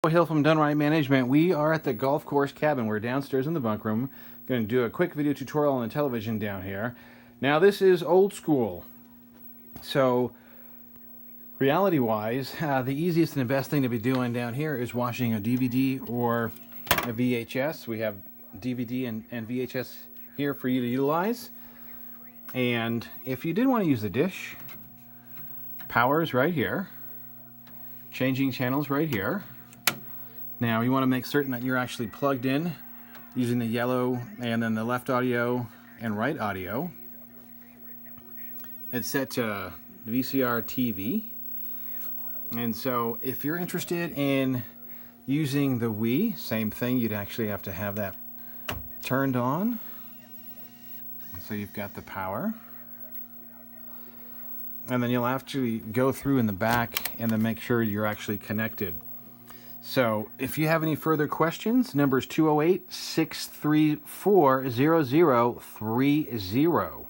Hill from DoneRight Management. We are at the golf course cabin. We're downstairs in the bunk room. Going to do a quick video tutorial on the television down here. Now this is old school. So reality-wise, the easiest and the best thing to be doing down here is watching a DVD or a VHS. We have DVD and VHS here for you to utilize. And if you did want to use the dish, power's right here. Changing channels right here. Now you want to make certain that you're actually plugged in using the yellow and then the left audio and right audio. It's set to VCR TV. And so if you're interested in using the Wii, same thing, you'd actually have to have that turned on. So you've got the power. And then you'll actually go through in the back and then make sure you're actually connected. So if you have any further questions, number is 208-634-0030.